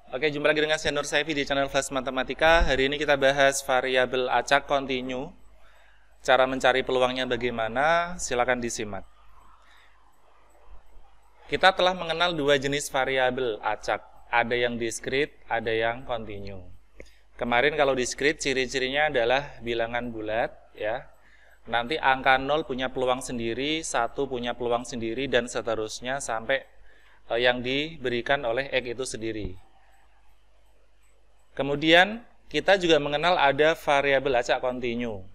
Oke, jumpa lagi dengan saya Nur Saifi di channel Flash Matematika. Hari ini kita bahas variabel acak kontinu. Cara mencari peluangnya bagaimana? Silakan disimak. Kita telah mengenal dua jenis variabel acak. Ada yang diskrit, ada yang kontinu. Kemarin kalau diskrit, ciri-cirinya adalah bilangan bulat, ya. Nanti angka 0 punya peluang sendiri, 1 punya peluang sendiri, dan seterusnya sampai yang diberikan oleh X itu sendiri. Kemudian kita juga mengenal ada variabel acak kontinu.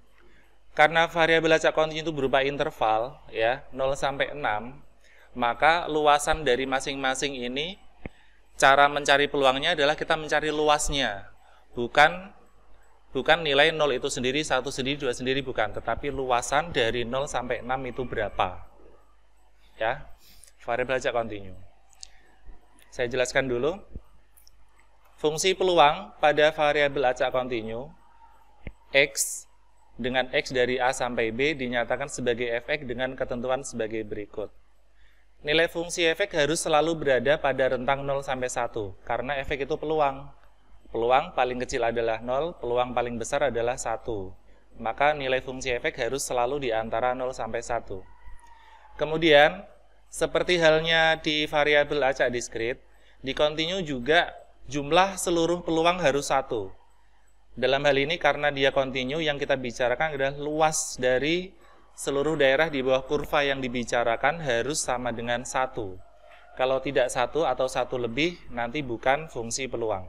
Karena variabel acak kontinu itu berupa interval, ya, 0 sampai 6, maka luasan dari masing-masing ini, cara mencari peluangnya adalah kita mencari luasnya, bukan nilai 0 itu sendiri, 1 sendiri, 2 sendiri, bukan, tetapi luasan dari 0 sampai 6 itu berapa. Ya, variabel acak kontinu. Saya jelaskan dulu. Fungsi peluang pada variabel acak kontinu, X dengan X dari A sampai B dinyatakan sebagai fx dengan ketentuan sebagai berikut. Nilai fungsi fx harus selalu berada pada rentang 0 sampai 1, karena fx itu peluang. Peluang paling kecil adalah 0, peluang paling besar adalah 1. Maka nilai fungsi fx harus selalu di antara 0 sampai 1. Kemudian, seperti halnya di variabel acak diskrit, di kontinu juga jumlah seluruh peluang harus 1. Dalam hal ini karena dia kontinu, yang kita bicarakan adalah luas dari seluruh daerah di bawah kurva yang dibicarakan harus sama dengan 1. Kalau tidak 1 atau 1 lebih, nanti bukan fungsi peluang.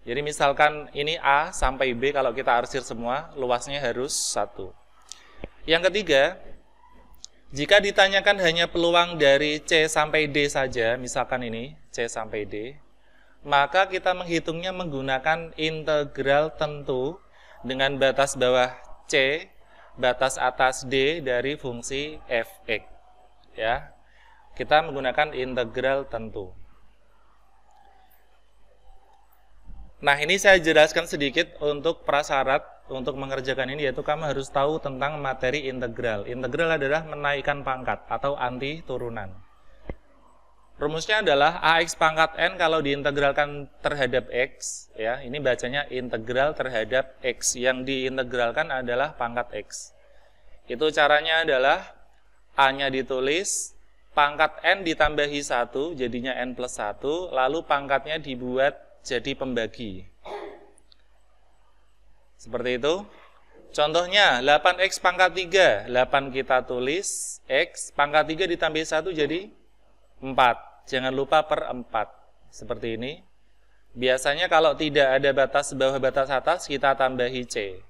Jadi misalkan ini A sampai B, kalau kita arsir semua, luasnya harus 1. Yang ketiga, jika ditanyakan hanya peluang dari C sampai D saja, misalkan ini C sampai D, maka kita menghitungnya menggunakan integral tentu dengan batas bawah C, batas atas D dari fungsi fx. Ya, kita menggunakan integral tentu. Nah, ini saya jelaskan sedikit untuk prasyarat untuk mengerjakan ini, yaitu kamu harus tahu tentang materi integral. Integral adalah menaikkan pangkat atau anti turunan. Rumusnya adalah AX pangkat N kalau diintegralkan terhadap X, ya, ini bacanya integral terhadap X, yang diintegralkan adalah pangkat X. Itu caranya adalah A-nya ditulis, pangkat N ditambahi 1, jadinya N plus 1, lalu pangkatnya dibuat jadi pembagi. Seperti itu. Contohnya, 8X pangkat 3, 8 kita tulis, X, pangkat 3 ditambahi 1 jadi 4. Jangan lupa per 4. Seperti ini. Biasanya kalau tidak ada batas bawah batas atas, kita tambahi C.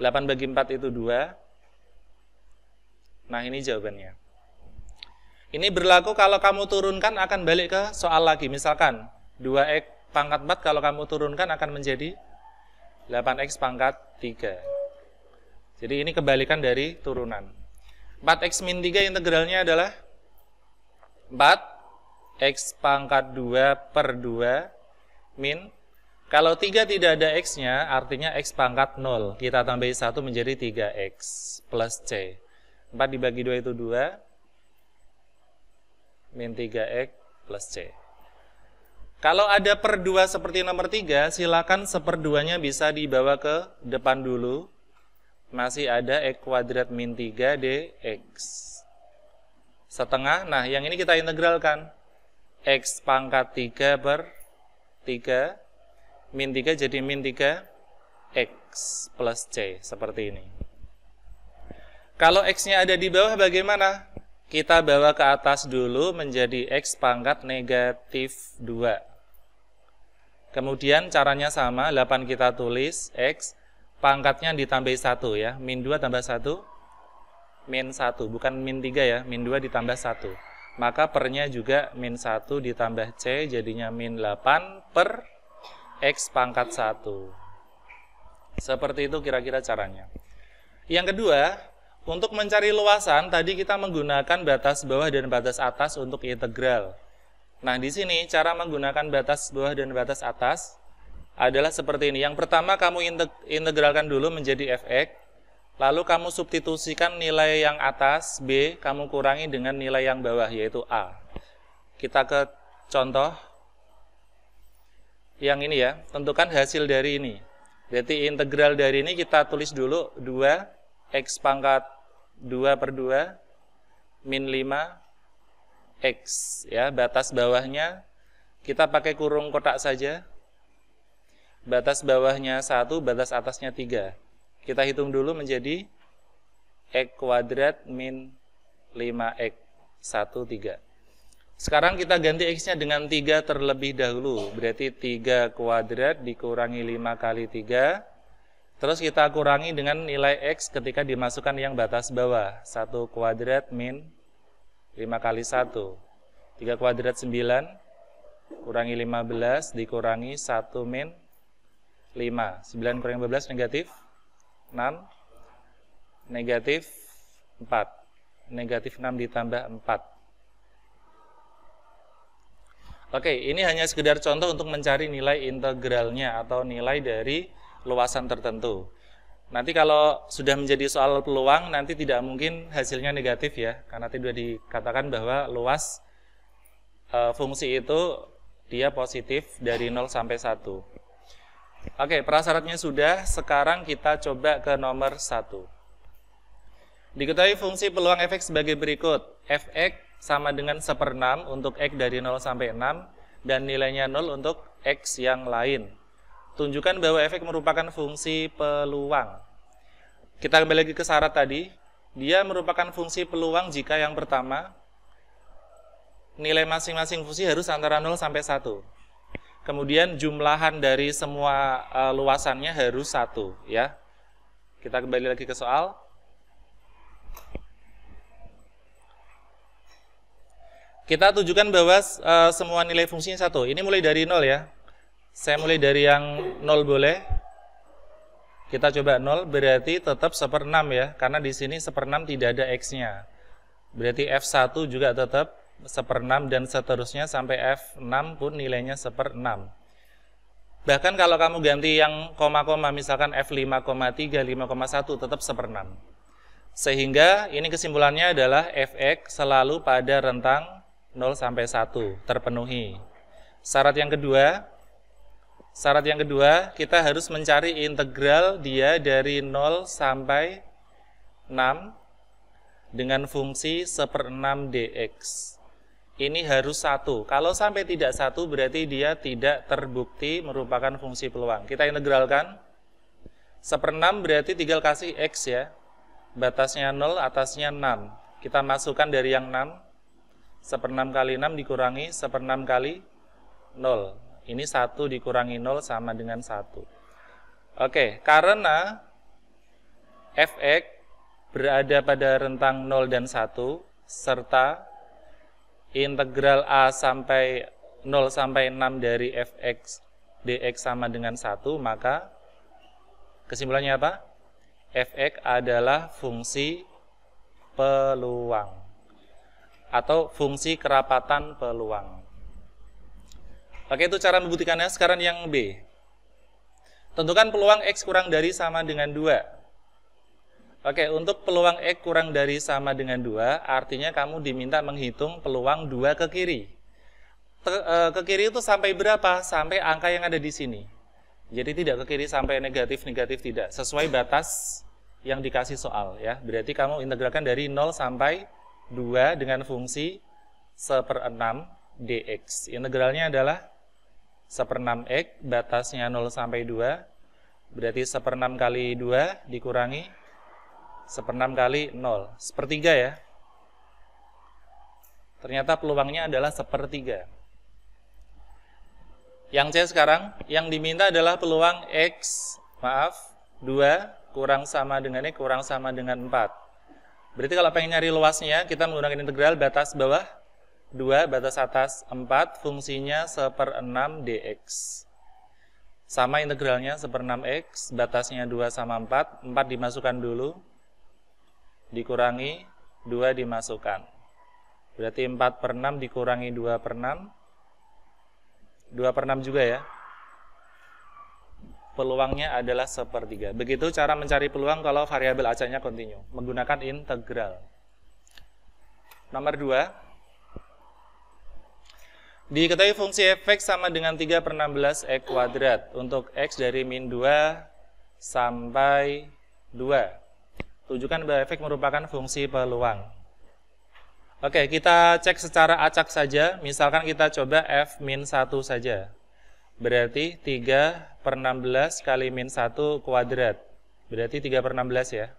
8 bagi 4 itu 2. Nah, ini jawabannya. Ini berlaku kalau kamu turunkan akan balik ke soal lagi. Misalkan 2X pangkat 4 kalau kamu turunkan akan menjadi 8X pangkat 3. Jadi ini kebalikan dari turunan. 4X min 3 integralnya adalah 4X pangkat 2 per 2 min, kalau 3 tidak ada X-nya, artinya X pangkat 0. Kita tambahi 1 menjadi 3X plus C. 4 dibagi 2 itu 2, min 3X plus C. Kalau ada per 2 seperti nomor 3, silakan seperduanya bisa dibawa ke depan dulu. Masih ada X kuadrat min 3 dx. Setengah, nah yang ini kita integralkan. X pangkat 3 per 3, min 3 jadi min 3, X plus C, seperti ini. Kalau X-nya ada di bawah bagaimana? Kita bawa ke atas dulu menjadi X pangkat negatif 2. Kemudian caranya sama, 8 kita tulis, X, pangkatnya ditambahi 1 ya, min 2 tambah 1, min 1, bukan min 3 ya, min 2 ditambah 1. Maka pernya juga min 1 ditambah C, jadinya min 8 per X pangkat 1. Seperti itu kira-kira caranya. Yang kedua, untuk mencari luasan, tadi kita menggunakan batas bawah dan batas atas untuk integral. Nah, di sini cara menggunakan batas bawah dan batas atas adalah seperti ini. Yang pertama, kamu integralkan dulu menjadi fx. Lalu kamu substitusikan nilai yang atas, B, kamu kurangi dengan nilai yang bawah, yaitu A. Kita ke contoh. yang ini ya, tentukan hasil dari ini. Berarti integral dari ini kita tulis dulu 2 X pangkat 2 per 2 min 5 X ya. Batas bawahnya kita pakai kurung kotak saja. Batas bawahnya 1, batas atasnya 3. Kita hitung dulu menjadi X kuadrat min 5X 1, 3. Sekarang kita ganti X-nya dengan 3 terlebih dahulu. Berarti 3 kuadrat dikurangi 5 kali 3. Terus kita kurangi dengan nilai X ketika dimasukkan yang batas bawah. 1 kuadrat min 5 kali 1. 3 kuadrat 9. Kurangi 15 dikurangi 1 min 5. 9 kurangi 15 negatif 6. Negatif 4. Negatif 6 ditambah 4. Oke, ini hanya sekedar contoh untuk mencari nilai integralnya atau nilai dari luasan tertentu. Nanti kalau sudah menjadi soal peluang, nanti tidak mungkin hasilnya negatif ya, karena tidak dikatakan bahwa luas fungsi itu dia positif dari 0 sampai 1. Oke, prasyaratnya sudah, sekarang kita coba ke nomor 1. Diketahui fungsi peluang f(x) sebagai berikut. F(x) sama dengan 1/6 untuk X dari 0 sampai 6 dan nilainya 0 untuk X yang lain. Tunjukkan bahwa f(x) merupakan fungsi peluang. Kita kembali lagi ke syarat tadi. Dia merupakan fungsi peluang jika yang pertama nilai masing-masing fungsi harus antara 0 sampai 1. Kemudian jumlahan dari semua luasannya harus 1 ya. Kita kembali lagi ke soal. Kita tunjukkan bahwa semua nilai fungsinya 1. Ini mulai dari 0 ya. Saya mulai dari yang 0 boleh. Kita coba 0, berarti tetap 1/6 ya. Karena di sini 1/6 tidak ada X-nya. Berarti F1 juga tetap 1/6 dan seterusnya sampai F6 pun nilainya 1/6. Bahkan kalau kamu ganti yang koma-koma, misalkan F5,3, 5,1 tetap 1/6. Sehingga ini kesimpulannya adalah f(x) selalu pada rentang 0 sampai 1 terpenuhi. Syarat yang kedua, kita harus mencari integral dia dari 0 sampai 6 dengan fungsi 1/6 dx. Ini harus 1. Kalau sampai tidak 1 berarti dia tidak terbukti merupakan fungsi peluang. Kita integralkan. 1/6 berarti tinggal kasih x ya. Batasnya 0, atasnya 6. Kita masukkan dari yang 6. 1/6 kali 6 dikurangi 1/6 kali 0. Ini 1 dikurangi 0 sama dengan 1. Oke, karena f(x) berada pada rentang 0 dan 1, serta integral A sampai 0 sampai 6 dari f(x) dx sama dengan 1, maka kesimpulannya apa? f(x) adalah fungsi peluang atau fungsi kerapatan peluang. Oke, itu cara membuktikannya. Sekarang yang B. Tentukan peluang X kurang dari sama dengan 2. Oke, untuk peluang X kurang dari sama dengan 2, artinya kamu diminta menghitung peluang 2 ke kiri. Ke kiri itu sampai berapa? Sampai angka yang ada di sini. Jadi tidak ke kiri sampai negatif-negatif, tidak. Sesuai batas yang dikasih soal ya. Berarti kamu integralkan dari 0 sampai 2 dengan fungsi 1/6 dx. Integralnya adalah 1/6x, batasnya 0 sampai 2. Berarti 1/6 kali 2 dikurangi 1/6 kali 0. 1/3 ya. Ternyata peluangnya adalah 1/3. Yang C sekarang, yang diminta adalah peluang X, 2 kurang sama dengan X kurang sama dengan 4. Berarti kalau pengen nyari luasnya, kita menggunakan integral batas bawah 2, batas atas 4, fungsinya 1/6 dx. Sama integralnya 1/6x, batasnya 2 sama 4, 4 dimasukkan dulu, dikurangi 2 dimasukkan. Berarti 4/6 dikurangi 2/6, 2/6 juga ya. Peluangnya adalah 1/3. Begitu cara mencari peluang kalau variabel acaknya kontinu menggunakan integral. Nomor 2. Diketahui fungsi f(x) sama dengan 3 per 16 x kuadrat untuk x dari min 2 sampai 2. Tunjukkan bahwa f(x) merupakan fungsi peluang. Oke, kita cek secara acak saja. Misalkan kita coba f min 1 saja. Berarti 3 per 16 kali min 1 kuadrat. Berarti 3 per 16 ya.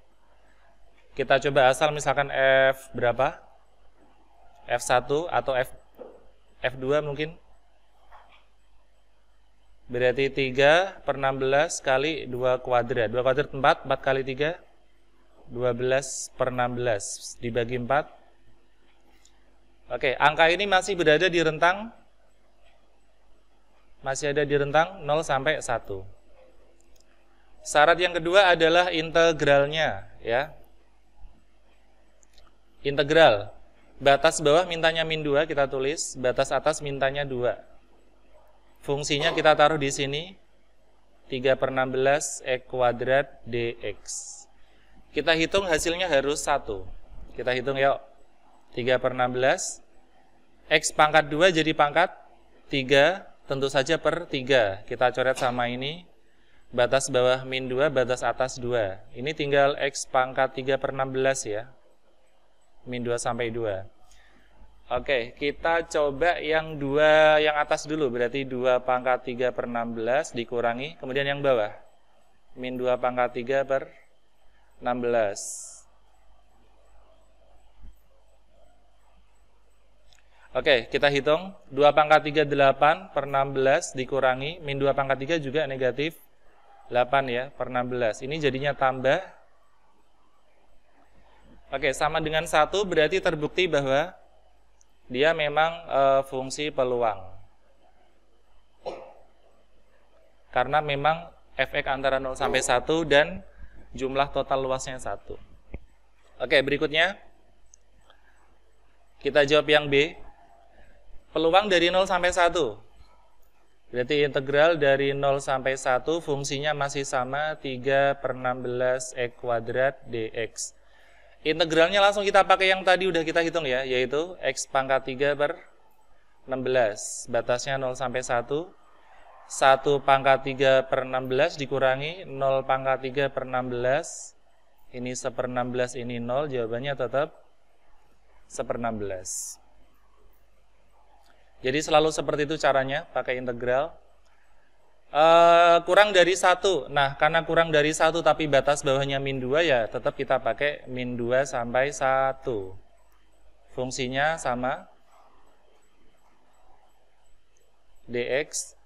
Kita coba asal misalkan f berapa? F1 atau F2 mungkin. Berarti 3 per 16 kali 2 kuadrat. 2 kuadrat 4, 4 kali 3, 12 per 16. Dibagi 4. Oke, angka ini masih berada di rentang, masih ada di rentang 0 sampai 1. Syarat yang kedua adalah integralnya, ya. Integral. Batas bawah mintanya min 2, kita tulis. Batas atas mintanya 2. Fungsinya kita taruh di sini. 3 per 16 x kuadrat dx. Kita hitung hasilnya harus 1. Kita hitung yuk. 3 per 16. X pangkat 2 jadi pangkat 3. Tentu saja per 3. Kita coret sama ini. Batas bawah min 2, batas atas 2. Ini tinggal X pangkat 3 per 16 ya. Min 2 sampai 2. Oke, kita coba yang 2 yang atas dulu. Berarti 2 pangkat 3 per 16 dikurangi. Kemudian yang bawah. Min 2 pangkat 3 per 16. Oke, kita hitung. 2 pangkat 3, 8 per 16 dikurangi. Min 2 pangkat 3 juga negatif 8 ya, per 16. Ini jadinya tambah. Oke, sama dengan 1 berarti terbukti bahwa dia memang fungsi peluang. Karena memang f(x) antara 0 sampai 1 dan jumlah total luasnya 1. Oke, berikutnya. Kita jawab yang B. Peluang dari 0 sampai 1. Berarti integral dari 0 sampai 1 fungsinya masih sama 3 per 16 x kuadrat dx. Integralnya langsung kita pakai yang tadi udah kita hitung ya, yaitu x pangkat 3 per 16. Batasnya 0 sampai 1. 1 pangkat 3 per 16 dikurangi 0 pangkat 3 per 16. Ini 1/16, ini 0. Jawabannya tetap 1/16. Jadi selalu seperti itu caranya, pakai integral. Kurang dari 1. Nah, karena kurang dari 1 tapi batas bawahnya min 2 ya tetap kita pakai min 2 sampai 1. Fungsinya sama. dx.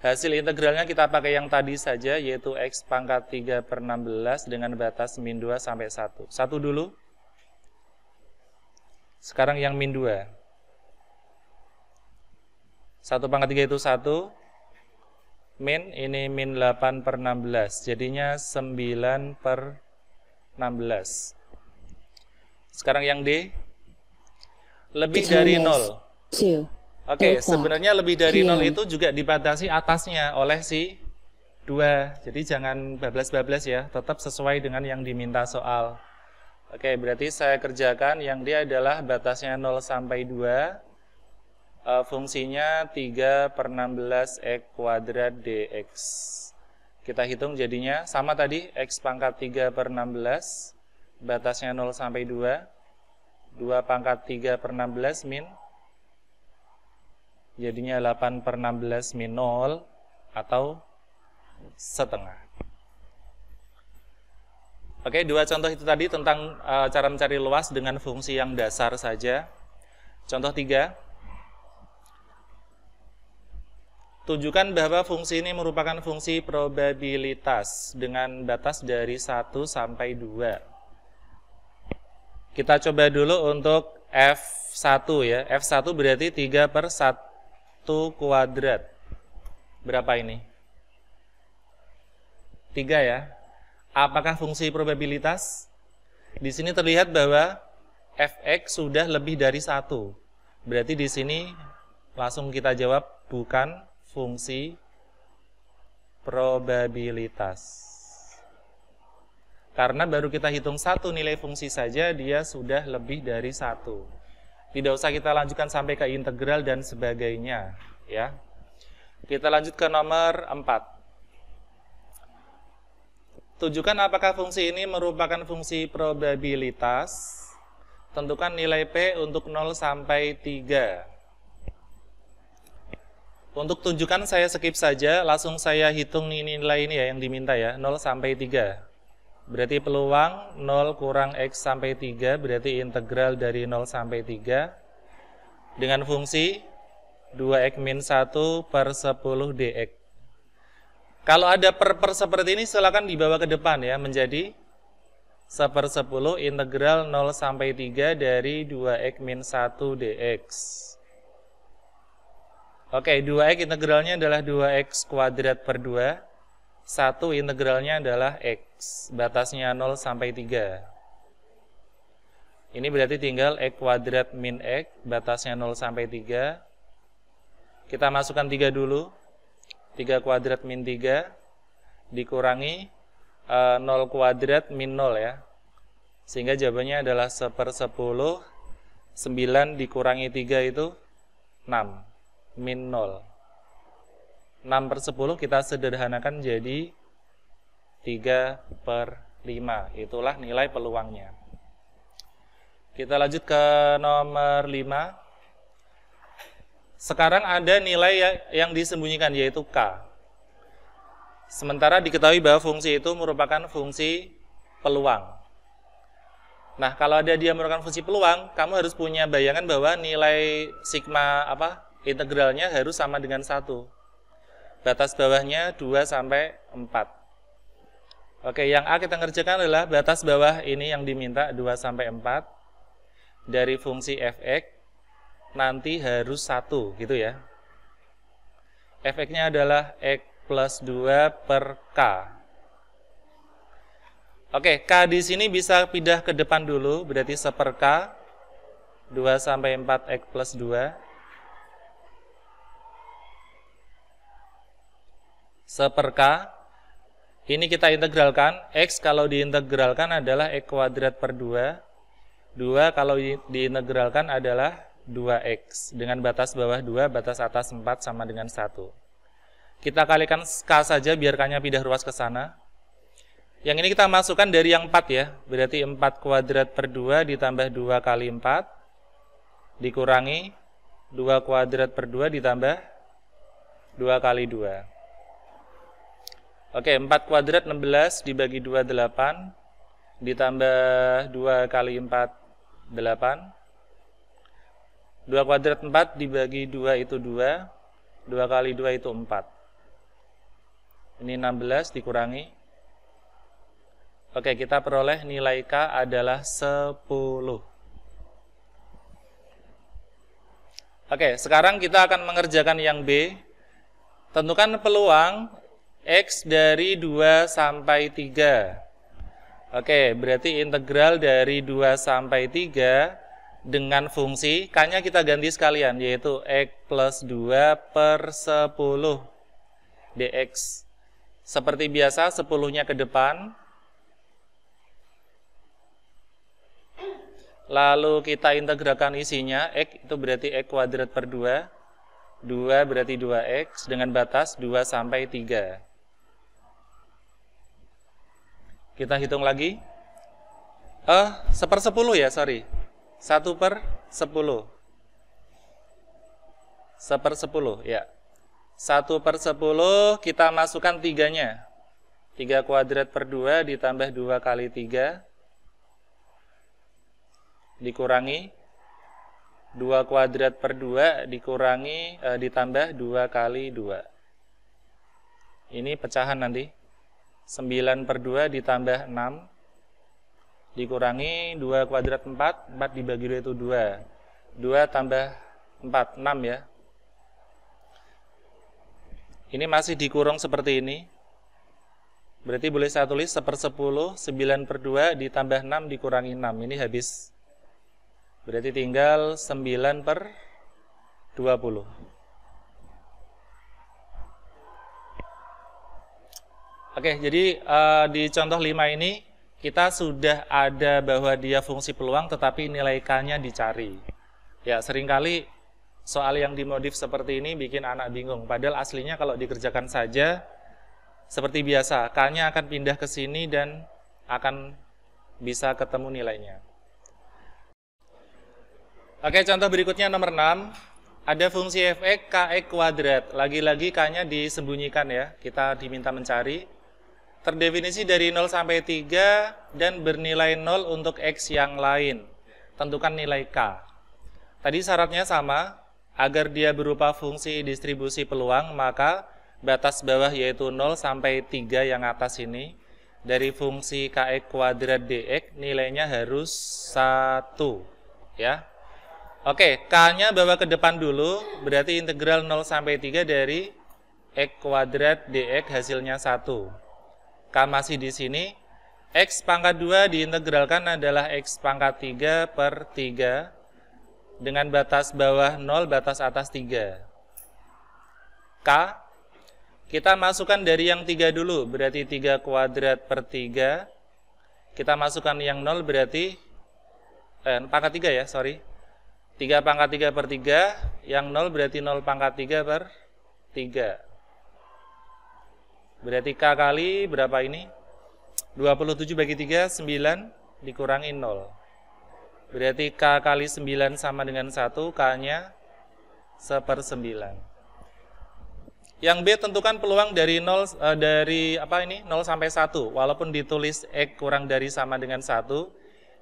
Hasil integralnya kita pakai yang tadi saja, yaitu x pangkat 3 per 16 dengan batas min 2 sampai 1. 1 dulu. Sekarang yang min 2. 1 pangkat 3 itu 1. Min, ini min 8 per 16. Jadinya 9 per 16. Sekarang yang D. Lebih dari 0. Oke, sebenarnya lebih dari 0 itu juga dibatasi atasnya oleh si 2. Jadi jangan bablas-bablas ya. Tetap sesuai dengan yang diminta soal. Oke, berarti saya kerjakan yang D adalah batasnya 0 sampai 2. Fungsinya 3 per 16 x kuadrat dx. Kita hitung jadinya sama tadi, x pangkat 3 per 16, batasnya 0 sampai 2, 2 pangkat 3 per 16 min, jadinya 8 per 16 min 0, atau setengah. Oke, dua contoh itu tadi tentang cara mencari luas dengan fungsi yang dasar saja. Contoh 3. Tunjukkan bahwa fungsi ini merupakan fungsi probabilitas dengan batas dari 1 sampai 2. Kita coba dulu untuk F1 ya. F1 berarti 3 per 1 kuadrat. Berapa ini? 3 ya. Apakah fungsi probabilitas? Di sini terlihat bahwa f(x) sudah lebih dari 1. Berarti di sini langsung kita jawab bukan fungsi probabilitas. Karena baru kita hitung 1 nilai fungsi saja, dia sudah lebih dari 1. Tidak usah kita lanjutkan sampai ke integral dan sebagainya, ya. Kita lanjut ke nomor 4. Tunjukkan apakah fungsi ini merupakan fungsi probabilitas. Tentukan nilai P untuk 0 sampai 3. Untuk tunjukkan saya skip saja, langsung saya hitung nilai ini ya yang diminta ya, 0 sampai 3. Berarti peluang 0 kurang X sampai 3, berarti integral dari 0 sampai 3 dengan fungsi 2X min 1 per 10 dx. Kalau ada per seperti ini silakan dibawa ke depan ya, menjadi 1/10 integral 0 sampai 3 dari 2X min 1 dx. Oke, 2X integralnya adalah 2X kuadrat per 2. 1 integralnya adalah X, batasnya 0 sampai 3. Ini berarti tinggal X kuadrat min X, batasnya 0 sampai 3. Kita masukkan 3 dulu. 3 kuadrat min 3 dikurangi 0 kuadrat min 0 ya. Sehingga jawabannya adalah 1/10. 9 dikurangi 3 itu 6 min 0. 6/10 kita sederhanakan jadi 3/5. Itulah nilai peluangnya. Kita lanjut ke nomor 5. Sekarang ada nilai yang disembunyikan yaitu K. Sementara diketahui bahwa fungsi itu merupakan fungsi peluang. Nah, kalau ada dia merupakan fungsi peluang, kamu harus punya bayangan bahwa nilai sigma integralnya harus sama dengan 1. Batas bawahnya 2 sampai 4. Oke, yang A kita ngerjakan adalah batas bawah ini yang diminta 2 sampai 4 dari fungsi fx nanti harus 1 gitu ya. Fx-nya adalah x plus 2 per k. Oke, k di sini bisa pindah ke depan dulu, berarti 1/k 2 sampai 4 x plus 2. 1/k ini kita integralkan. X kalau diintegralkan adalah x kuadrat per 2. 2 kalau diintegralkan adalah 2x dengan batas bawah 2, batas atas 4 sama dengan 1. Kita kalikan k saja biar k-nya pindah ruas ke sana. Yang ini kita masukkan dari yang 4 ya. Berarti 4 kuadrat per 2 ditambah 2 kali 4 dikurangi 2 kuadrat per 2 ditambah 2 kali 2. Oke, 4 kuadrat 16 dibagi 2 8 ditambah 2 kali 4 8. 2 kuadrat 4 dibagi 2 itu 2. 2 kali 2 itu 4. Ini 16 dikurangi. Oke, kita peroleh nilai K adalah 10. Oke, sekarang kita akan mengerjakan yang B. Tentukan peluang X dari 2 sampai 3. Oke, berarti integral dari 2 sampai 3 dengan fungsi K-nya kita ganti sekalian, yaitu X plus 2 per 10 dx. Seperti biasa, 10-nya ke depan. Lalu kita integralkan isinya, X itu berarti X kuadrat per 2. 2 berarti 2x dengan batas 2 sampai 3. Kita hitung lagi. 1/10 ya, sorry. 1/10. 1/10 ya. 1/10 kita masukkan 3-nya. 3 kuadrat per 2 ditambah 2 kali 3 dikurangi 2 kuadrat per 2 dikurangi ditambah 2 kali 2. Ini pecahan nanti. 9 per 2 ditambah 6 dikurangi 2 kuadrat 4. 4 dibagi 2 itu 2. 2 tambah 4, 6 ya. Ini masih dikurung seperti ini. Berarti boleh saya tulis 1/10. 9 per 2 ditambah 6 dikurangi 6. Ini habis. Berarti tinggal 9 per 20. Oke, jadi di contoh 5 ini kita sudah ada bahwa dia fungsi peluang tetapi nilai K-nya dicari. Ya, seringkali soal yang dimodif seperti ini bikin anak bingung. Padahal aslinya kalau dikerjakan saja seperti biasa, K-nya akan pindah ke sini dan akan bisa ketemu nilainya. Oke, contoh berikutnya nomor 6. Ada fungsi f(x) kx kuadrat. Lagi-lagi K-nya disembunyikan ya. Kita diminta mencari. Terdefinisi dari 0 sampai 3 dan bernilai 0 untuk X yang lain. Tentukan nilai K. Tadi syaratnya sama, agar dia berupa fungsi distribusi peluang, maka batas bawah yaitu 0 sampai 3 yang atas ini, dari fungsi kx kuadrat dx nilainya harus 1. Ya. Oke, K-nya bawa ke depan dulu, berarti integral 0 sampai 3 dari x kuadrat dx hasilnya 1. K masih di sini. X pangkat 2 diintegralkan adalah X pangkat 3 per 3 dengan batas bawah 0, batas atas 3. K, kita masukkan dari yang 3 dulu, berarti 3 kuadrat per 3. Kita masukkan yang 0 berarti, pangkat 3 ya, sorry. 3 pangkat 3 per 3, yang 0 berarti 0 pangkat 3 per 3. Berarti K kali berapa ini? 27 bagi 3, 9 dikurangi 0. Berarti K kali 9 sama dengan 1, K-nya 1/9. Yang B, tentukan peluang dari 0 sampai 1. Walaupun ditulis X kurang dari sama dengan 1,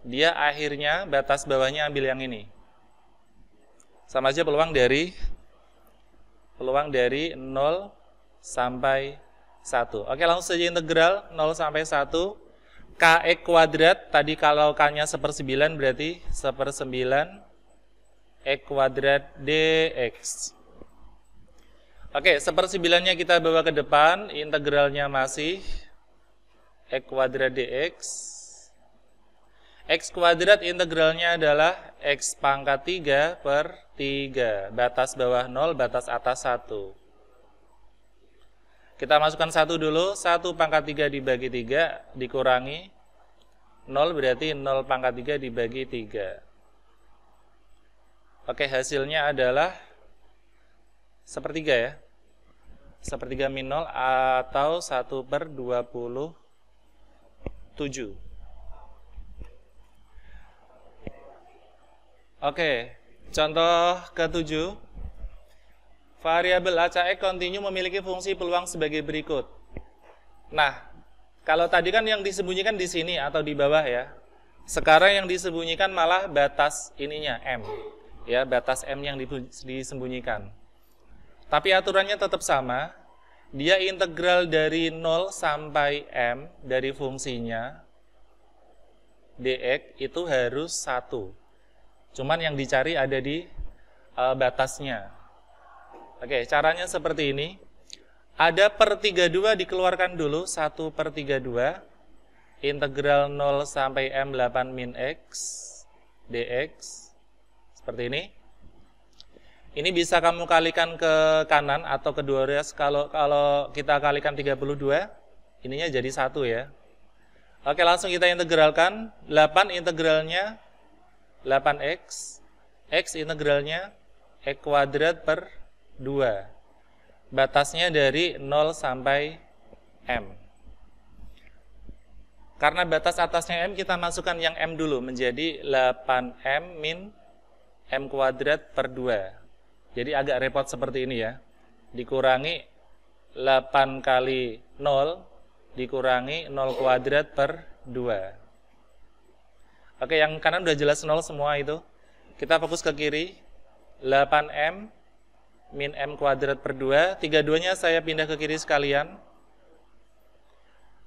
dia akhirnya batas bawahnya ambil yang ini. Sama aja peluang dari 0 sampai 1. Oke, langsung saja integral 0 sampai 1 kx kuadrat. Tadi kalau k-nya 1/9 berarti 1/9 x kuadrat dx. Oke, 1/9-nya kita bawa ke depan, integralnya masih x kuadrat dx. X kuadrat integralnya adalah x pangkat 3 per 3. Batas bawah 0, batas atas 1. Kita masukkan 1 dulu, 1 pangkat 3 dibagi 3, dikurangi 0, berarti 0 pangkat 3 dibagi 3. Oke, hasilnya adalah 1/3 ya. 1/3 min 0 atau 1/27. Oke, contoh ke-7. Variabel acak X kontinu memiliki fungsi peluang sebagai berikut. Nah, kalau tadi kan yang disembunyikan di sini atau di bawah ya. Sekarang yang disembunyikan malah batas ininya M. Ya, batas M yang disembunyikan. Tapi aturannya tetap sama. Dia integral dari 0 sampai M dari fungsinya dx itu harus 1. Cuman yang dicari ada di batasnya. Oke, caranya seperti ini. Ada per 32 dikeluarkan dulu, 1/32. Integral 0 sampai M 8 min X dx. Seperti ini. Ini bisa kamu kalikan ke kanan atau ke 12. Kalau kita kalikan 32, ininya jadi 1 ya. Oke, langsung kita integralkan. 8 integralnya 8X. X integralnya X kuadrat per 2. Batasnya dari 0 sampai M. Karena batas atasnya M, kita masukkan yang M dulu, menjadi 8M min M kuadrat per 2. Jadi agak repot seperti ini ya. Dikurangi 8 kali 0, dikurangi 0 kuadrat per 2. Oke, yang kanan udah jelas 0 semua itu. Kita fokus ke kiri. 8M min M kuadrat per 2. 32-nya saya pindah ke kiri sekalian.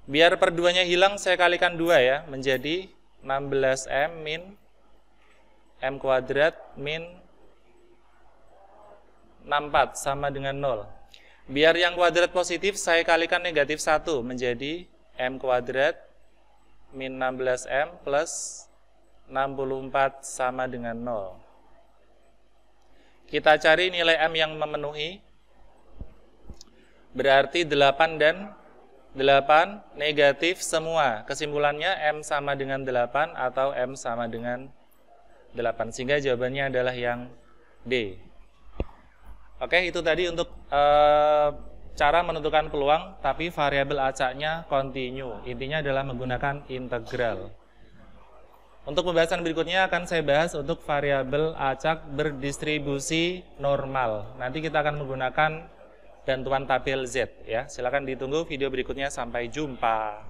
Biar per 2-nya hilang, saya kalikan 2 ya. Menjadi 16M min M kuadrat min 64 sama dengan 0. Biar yang kuadrat positif, saya kalikan negatif 1. Menjadi M kuadrat min 16M plus 64 sama dengan 0. Kita cari nilai M yang memenuhi. Berarti 8 dan 8 negatif semua. Kesimpulannya M sama dengan 8 atau M sama dengan 8. Sehingga jawabannya adalah yang D. Oke, itu tadi untuk cara menentukan peluang, tapi variabel acaknya kontinu. Intinya adalah menggunakan integral. Untuk pembahasan berikutnya akan saya bahas untuk variabel acak berdistribusi normal. Nanti kita akan menggunakan bantuan tabel Z ya. Silakan ditunggu video berikutnya. Sampai jumpa.